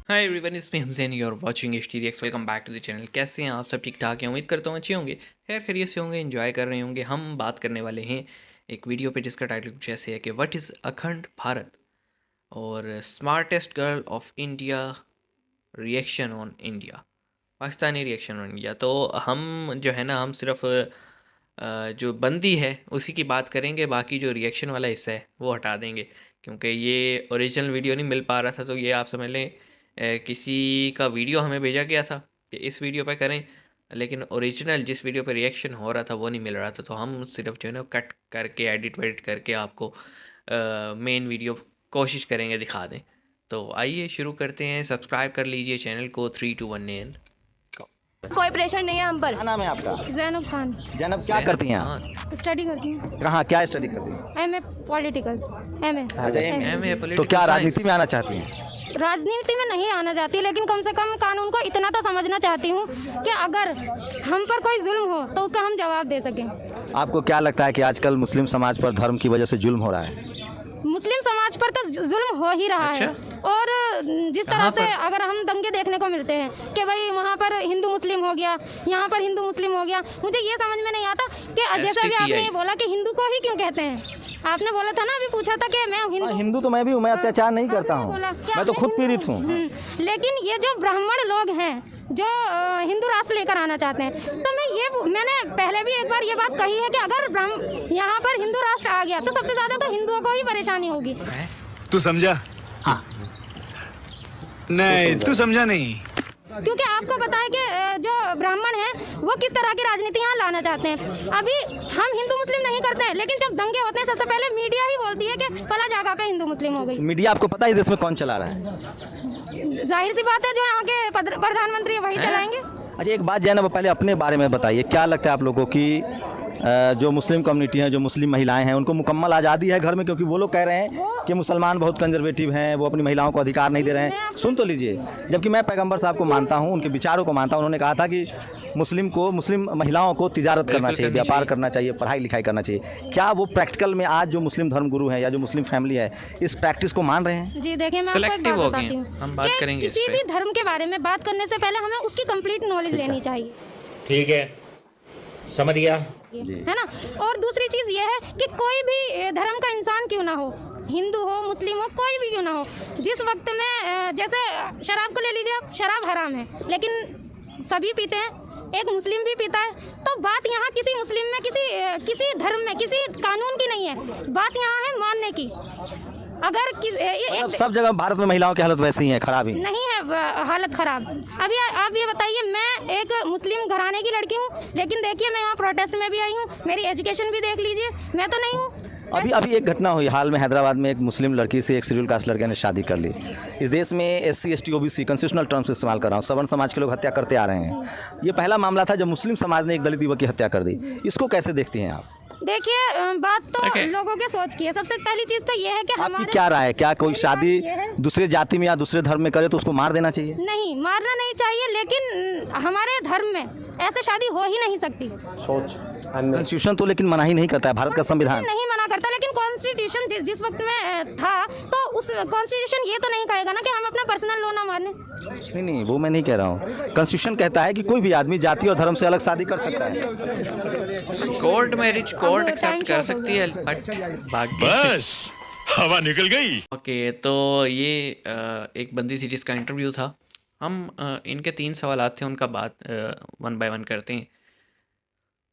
Hi everyone, it's me Hamzain, you are watching HT reacts. Welcome back to the channel. कैसे हैं आप? सब ठीक ठाक हैं? उम्मीद करता हूँ अच्छे होंगे, खैर खैरियत से होंगे, एंजॉय कर रहे होंगे। हम बात करने वाले हैं एक वीडियो पे जिसका टाइटल कुछ ऐसे है कि व्हाट इज़ अखंड भारत और smartest girl of India reaction on India, Pakistani reaction on India. तो हम जो है ना, हम सिर्फ जो बंदी है उसी की बात करेंगे, बाकी जो रिएक्शन वाला हिस्सा है वो हटा देंगे, क्योंकि ये ओरिजिनल वीडियो नहीं मिल पा रहा था। तो ये आप समझ लें किसी का वीडियो हमें भेजा गया था कि इस वीडियो पे करें, लेकिन ओरिजिनल जिस वीडियो पे रिएक्शन हो रहा था वो नहीं मिल रहा था। तो हम सिर्फ जो है ना कट करके एडिट वेडिट करके आपको मेन वीडियो कोशिश करेंगे दिखा दें। तो आइए शुरू करते हैं। सब्सक्राइब कर लीजिए चैनल को। 3 2 1 एन। कोई प्रेशर नहीं है हम पर। क्या नाम है आपका? जैनब खान। जैनब, क्या करती हैं आप? स्टडी करती हूँ। कहाँ, क्या स्टडी करती हैं? MA political. एमए अच्छा, एमए तो पॉलिटिकल क्या साइंस। राजनीति में आना चाहती हैं? राजनीति में नहीं आना चाहती, लेकिन कम से कम कानून को इतना तो समझना चाहती हूँ कि अगर हम पर कोई जुल्म हो तो उसका हम जवाब दे सकें। आपको क्या लगता है कि आजकल मुस्लिम समाज पर धर्म की वजह से जुल्म हो रहा है? मुस्लिम समाज पर तो जुल्म हो ही रहा है। और जिस तरह कहाँ से पर? अगर हम दंगे देखने को मिलते हैं कि भाई वहाँ पर हिंदू मुस्लिम हो गया, यहाँ पर हिंदू मुस्लिम हो गया, मुझे ये समझ में नहीं आता कि जैसे अभी आपने ये बोला कि हिंदू को ही क्यों कहते हैं। आपने बोला था ना, अभी पूछा था कि मैं हिंदू। हिंदू तो मैं भी हूँ, मैं अत्याचार नहीं करता आपने हूँ, बोला कि मैं तो आपने खुद हिंदू- पीड़ित हूँ। लेकिन ये जो ब्राह्मण लोग हैं जो हिंदू राष्ट्र लेकर आना चाहते हैं, तो मैंने पहले भी एक बार ये बात कही है कि अगर यहाँ पर हिंदू राष्ट्र आ गया तो सबसे ज्यादा तो हिंदुओं को ही परेशानी होगी। तू समझा? हाँ। नहीं, तू समझा नहीं। क्योंकि आपको पता है कि जो ब्राह्मण हैं वो किस तरह की राजनीति यहाँ लाना चाहते हैं। अभी हम हिंदू मुस्लिम नहीं करते हैं, लेकिन जब दंगे होते हैं सबसे पहले मीडिया ही बोलती है कि फला जगह पे हिंदू मुस्लिम हो गई। मीडिया, आपको पता है इस देश में कौन चला रहा है? जाहिर सी बात है, जो यहाँ के प्रधानमंत्री है वही चलाएंगे। अच्छा, एक बात जैनब, पहले अपने बारे में बताइए, क्या लगता है आप लोगों की जो मुस्लिम कम्युनिटी है, जो मुस्लिम महिलाएं हैं, उनको मुकम्मल आज़ादी है घर में? क्योंकि वो लोग कह रहे हैं कि मुसलमान बहुत कंजर्वेटिव हैं, वो अपनी महिलाओं को अधिकार नहीं दे रहे हैं। सुन तो लीजिए, जबकि मैं पैगंबर साहब को मानता हूं, उनके विचारों को मानता हूं। उन्होंने कहा था कि मुस्लिम महिलाओं को तिजारत करना चाहिए, व्यापार करना चाहिए, पढ़ाई लिखाई करना चाहिए। क्या वो प्रैक्टिकल में आज जो मुस्लिम धर्मगुरु हैं या जो मुस्लिम फैमिली है इस प्रैक्टिस को मान रहे हैं? जी देखिए, मैं आपको एक बात बताती हूँ, हम बात करेंगे किसी भी धर्म के बारे में बात करने से पहले हमें उसकी कंप्लीट नॉलेज लेनी चाहिए। ठीक है, समझ गया। है ना। और दूसरी चीज़ ये है कि कोई भी धर्म का इंसान क्यों ना हो, हिंदू हो मुस्लिम हो कोई भी क्यों ना हो, जिस वक्त में जैसे शराब को ले लीजिए आप, शराब हराम है लेकिन सभी पीते हैं, एक मुस्लिम भी पीता है। तो बात यहाँ किसी मुस्लिम में, किसी धर्म में, किसी कानून की नहीं है, बात यहाँ है मानने की। अगर मतलब सब जगह भारत में महिलाओं की हालत वैसी ही है, खराब ही नहीं है हालत खराब। अभी आप ये बताइए, मैं एक मुस्लिम घराने की लड़की हूँ, लेकिन देखिए मैं यहाँ प्रोटेस्ट में भी आई हूँ, मेरी एजुकेशन भी देख लीजिए, मैं तो नहीं हूँ। अभी एक घटना हुई हाल में हैदराबाद में, एक मुस्लिम लड़की से एक शेड्यूल कास्ट लड़के ने शादी कर ली। इस देश में SC ST OBC constitutional terms इस्तेमाल कर रहा हूँ, सवर्ण समाज के लोग हत्या करते आ रहे हैं। ये पहला मामला था जब मुस्लिम समाज ने एक दलित युवक की हत्या कर दी। इसको कैसे देखती हैं आप? देखिए, बात तो लोगों के सोच की है। सबसे पहली चीज़ तो ये है कि आपकी क्या राय है? क्या कोई शादी दूसरे जाति में या दूसरे धर्म में करे तो उसको मार देना चाहिए? नहीं, मारना नहीं चाहिए, लेकिन हमारे धर्म में ऐसे शादी हो ही नहीं सकती। कॉन्स्टिट्यूशन तो लेकिन मना ही नहीं करता है, भारत का संविधान नहीं मना करता, लेकिन कॉन्स्टिट्यूशन जिस वक्त में था तो उस कॉन्स्टिट्यूशन ये तो नहीं कहेगा ना कि हम अपना पर्सनल लो ना माने। नहीं, वो मैं नहीं कह रहा हूँ। कॉन्स्टिट्यूशन कहता है कि कोई भी आदमी जाति और धर्म से अलग शादी कर सकता है। कोर्ट मैरिज कोर्ट एक्सेप्ट कर सकती है, बट बस हवा निकल गई। ओके, तो ये एक बंदी थी जिसका इंटरव्यू था। हम इनके 3 सवाल थे, उनका बात 1 बाय 1 करते हैं।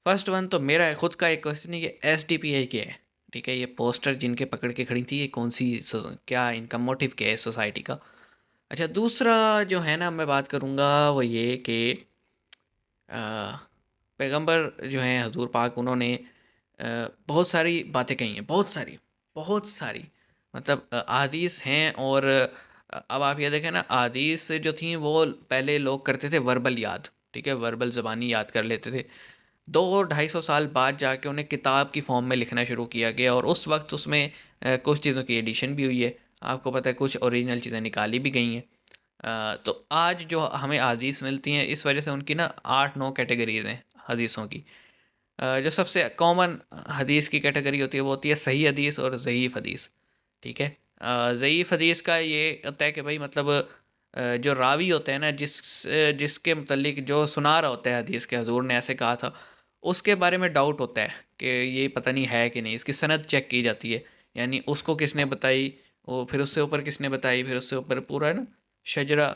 फर्स्ट वन तो मेरा खुद का एक क्वेश्चन है कि SDPI क्या है? ठीक है, ये पोस्टर जिनके पकड़ के खड़ी थी, ये कौन सी, क्या इनका मोटिव क्या है सोसाइटी का? अच्छा, दूसरा जो है ना, मैं बात करूँगा वो ये कि पैगंबर जो हैं हजूर पाक, उन्होंने बहुत सारी बातें कही हैं, बहुत सारी मतलब अहादीस हैं। और अब आप ये देखें ना, अहादीस जो थी वो पहले लोग करते थे वर्बल याद, ठीक है, वर्बल ज़बानी याद कर लेते थे। 200-250 साल बाद जाके उन्हें किताब की फॉर्म में लिखना शुरू किया गया, और उस वक्त उसमें कुछ चीज़ों की एडिशन भी हुई है, आपको पता है, कुछ ओरिजिनल चीज़ें निकाली भी गई हैं। तो आज जो हमें हदीस मिलती हैं, इस वजह से उनकी ना 8-9 कैटेगरीज़ हैं हदीसों की। जो सबसे कॉमन हदीस की कैटेगरी होती है वो होती है सही हदीस और ज़ईफ़ हदीस, ठीक है। ज़ईफ़ हदीस का ये होता है कि भाई मतलब जो रावी होते हैं ना, जिसके मुतल्लिक जो सुना रहा होता है हदीस के हजूर ने ऐसे कहा था, उसके बारे में डाउट होता है कि ये पता नहीं है कि नहीं, इसकी सनद चेक की जाती है, यानी उसको किसने बताई, वो फिर उससे ऊपर किसने बताई, फिर उससे ऊपर पूरा है ना शजरा,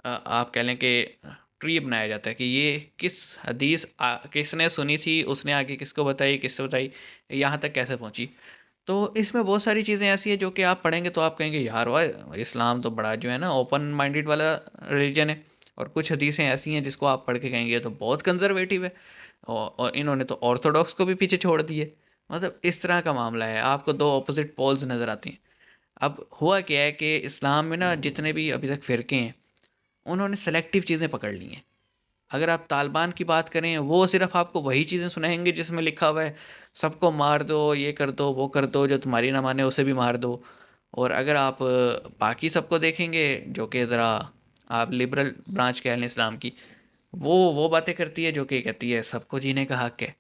आप कह लें कि ट्री बनाया जाता है कि ये किस हदीस किसने सुनी थी, उसने आगे किसको बताई, किससे बताई, यहाँ तक कैसे पहुँची। तो इसमें बहुत सारी चीज़ें ऐसी हैं जो कि आप पढ़ेंगे तो आप कहेंगे यार वाह, इस्लाम तो बड़ा जो है ना ओपन माइंडेड वाला रिलीजन है। और कुछ हदीसें ऐसी हैं जिसको आप पढ़ के कहेंगे ये तो बहुत कंजर्वेटिव है, और इन्होंने तो ऑर्थोडॉक्स को भी पीछे छोड़ दिए। मतलब इस तरह का मामला है, आपको दो ऑपोजिट पोल्स नज़र आती हैं। अब हुआ क्या है कि इस्लाम में ना जितने भी अभी तक फ़िरके हैं, उन्होंने सेलेक्टिव चीज़ें पकड़ ली हैं। अगर आप तालिबान की बात करें, वो सिर्फ़ आपको वही चीज़ें सुनाएँगे जिसमें लिखा हुआ है सबको मार दो, ये कर दो, वो कर दो, जो तुम्हारी ना माने उसे भी मार दो। और अगर आप बाकी सबको देखेंगे जो कि ज़रा आप लिबरल ब्रांच कह लें इस्लाम की, वो बातें करती है जो कि कहती है सबको जीने का हक़ है।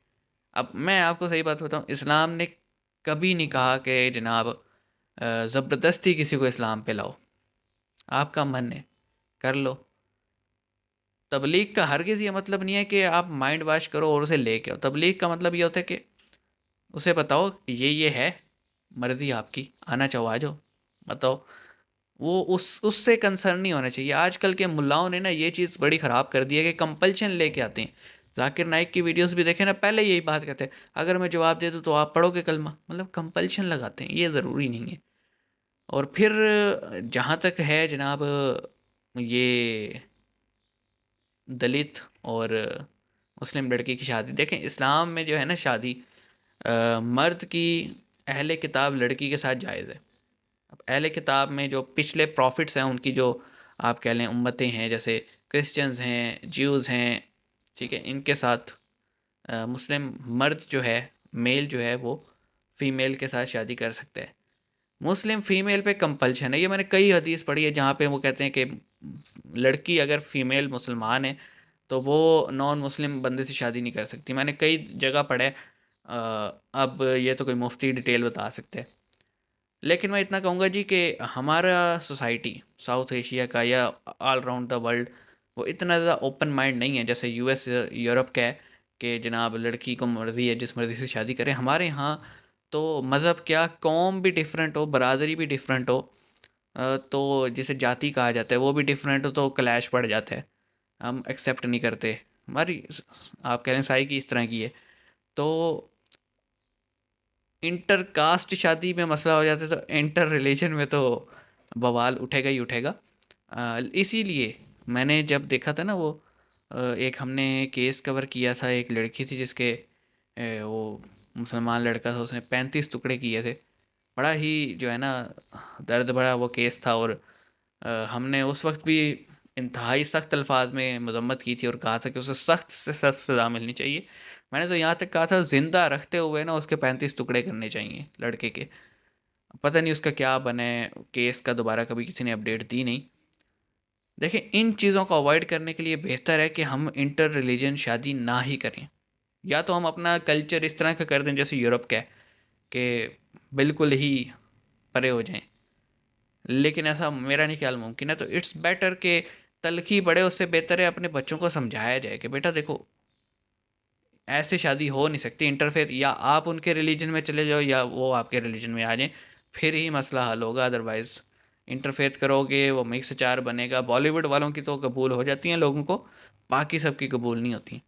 अब मैं आपको सही बात बताऊँ, इस्लाम ने कभी नहीं कहा कि जनाब ज़बरदस्ती किसी को इस्लाम पे लाओ, आपका मन है कर लो। तबलीग का हरगिज़ ये मतलब नहीं है कि आप माइंड वॉश करो और उसे लेके आओ। तबलीग का मतलब ये होता है कि उसे बताओ ये है, मर्ज़ी आपकी, आना चाहो आ जाओ, बताओ। वो उससे कंसर्न नहीं होना चाहिए। आजकल के मुल्लाओं ने ना ये चीज़ बड़ी ख़राब कर दी है कि कंपल्शन लेके आते हैं। ज़ाकिर नाइक की वीडियोस भी देखें ना, पहले यही बात कहते हैं, अगर मैं जवाब दे दूँ तो आप पढ़ोगे कलमा, मतलब कंपल्शन लगाते हैं, ये ज़रूरी नहीं है। और फिर जहाँ तक है जनाब ये दलित और मुस्लिम लड़की की शादी, देखें इस्लाम में जो है ना शादी मर्द की अहले किताब लड़की के साथ जायज़ है। अब अहले किताब में जो पिछले प्रॉफिट्स हैं उनकी जो आप कह लें उम्मतें हैं, जैसे क्रिश्चियंस हैं, ज्यूज़ हैं, ठीक है, इनके साथ मुस्लिम मर्द जो है, मेल जो है वो फ़ीमेल के साथ शादी कर सकता है। मुस्लिम फ़ीमेल पे कंपल्शन है, ये मैंने कई हदीस पढ़ी है जहाँ पे वो कहते हैं कि लड़की अगर फ़ीमेल मुसलमान है तो वो नॉन मुस्लिम बंदे से शादी नहीं कर सकती। मैंने कई जगह पढ़ा है। अब ये तो कोई मुफ्ती डिटेल बता सकते हैं, लेकिन मैं इतना कहूँगा जी कि हमारा सोसाइटी साउथ एशिया का या ऑल राउंड द वर्ल्ड वो इतना ज़्यादा ओपन माइंड नहीं है जैसे यूएस यूरोप का है कि जनाब लड़की को मर्ज़ी है जिस मर्ज़ी से शादी करें। हमारे यहाँ तो मज़हब क्या, कौम भी डिफरेंट हो, बरादरी भी डिफरेंट हो, तो जिसे जाति कहा जाता है वो भी डिफरेंट हो, तो क्लैश पड़ जाता है, हम एक्सेप्ट नहीं करते। हमारी आप कह लें साई की इस तरह की है, तो इंटर कास्ट शादी में मसला हो जाता है, तो इंटर रिलीजन में तो बवाल उठेगा ही उठेगा। इसीलिए मैंने जब देखा था ना वो एक हमने केस कवर किया था, एक लड़की थी जिसके वो मुसलमान लड़का था, उसने 35 टुकड़े किए थे। बड़ा ही जो है ना दर्द भरा वो केस था, और हमने उस वक्त भी इंतहाई सख्त अल्फाज में मजम्मत की थी और कहा था कि उसे सख्त से सख्त सज़ा मिलनी चाहिए। मैंने तो यहाँ तक कहा था ज़िंदा रखते हुए ना उसके 35 टुकड़े करने चाहिए लड़के के। पता नहीं उसका क्या बने, केस का दोबारा कभी किसी ने अपडेट दी नहीं। देखिए इन चीज़ों को अवॉइड करने के लिए बेहतर है कि हम इंटर रिलीजन शादी ना ही करें, या तो हम अपना कल्चर इस तरह का कर दें जैसे यूरोप का है कि बिल्कुल ही परे हो जाएं, लेकिन ऐसा मेरा नहीं ख्याल मुमकिन है। तो इट्स बेटर कि तलखी बढ़े, उससे बेहतर है अपने बच्चों को समझाया जाए कि बेटा देखो ऐसे शादी हो नहीं सकती इंटरफेयर, या आप उनके रिलीजन में चले जाओ या वो आपके रिलीजन में आ जाएं, फिर ही मसला हल होगा। अदरवाइज़ इंटरफेयर करोगे वो मिक्स चार बनेगा। बॉलीवुड वालों की तो कबूल हो जाती हैं लोगों को, बाकी सबकी कबूल नहीं होती।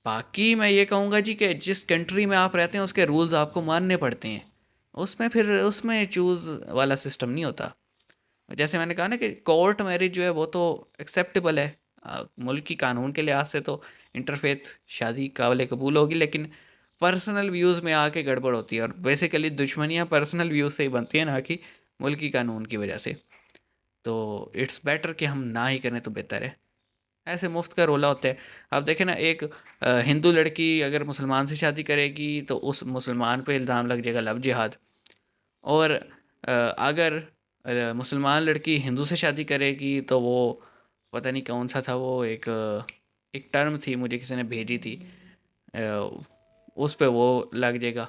बाकी मैं ये कहूँगा जी कि जिस कंट्री में आप रहते हैं उसके रूल्स आपको मानने पड़ते हैं, उसमें फिर उसमें चूज़ वाला सिस्टम नहीं होता। जैसे मैंने कहा ना कि कोर्ट मैरिज जो है वो तो एक्सेप्टेबल है, मुल्क की कानून के लिहाज से तो इंटरफेथ शादी काबिल कबूल होगी, लेकिन पर्सनल व्यूज़ में आके गड़बड़ होती है, और बेसिकली दुश्मनियाँ पर्सनल व्यूज़ से ही बनती हैं, ना कि मुल्क की कानून की वजह से। तो इट्स बेटर कि हम ना ही करें तो बेहतर है। ऐसे मुफ्त का रोला होता है। आप देखें ना, एक हिंदू लड़की अगर मुसलमान से शादी करेगी तो उस मुसलमान पे इल्ज़ाम लग जाएगा लव जिहाद, और अगर मुसलमान लड़की हिंदू से शादी करेगी तो वो पता नहीं कौन सा था वो एक टर्म थी मुझे किसी ने भेजी थी, अ, उस पे वो लग जाएगा,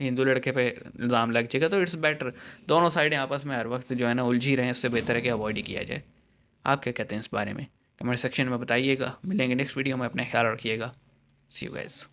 हिंदू लड़के पे इल्ज़ाम लग जाएगा। तो इट्स बेटर दोनों साइडें आपस में हर वक्त जो है ना उलझी रहें, इससे बेहतर है कि अवॉइड ही किया जाए। आप क्या कहते हैं इस बारे में? कमेंट सेक्शन में बताइएगा। मिलेंगे नेक्स्ट वीडियो में, अपना ख्याल रखिएगा। सी यू गाइस।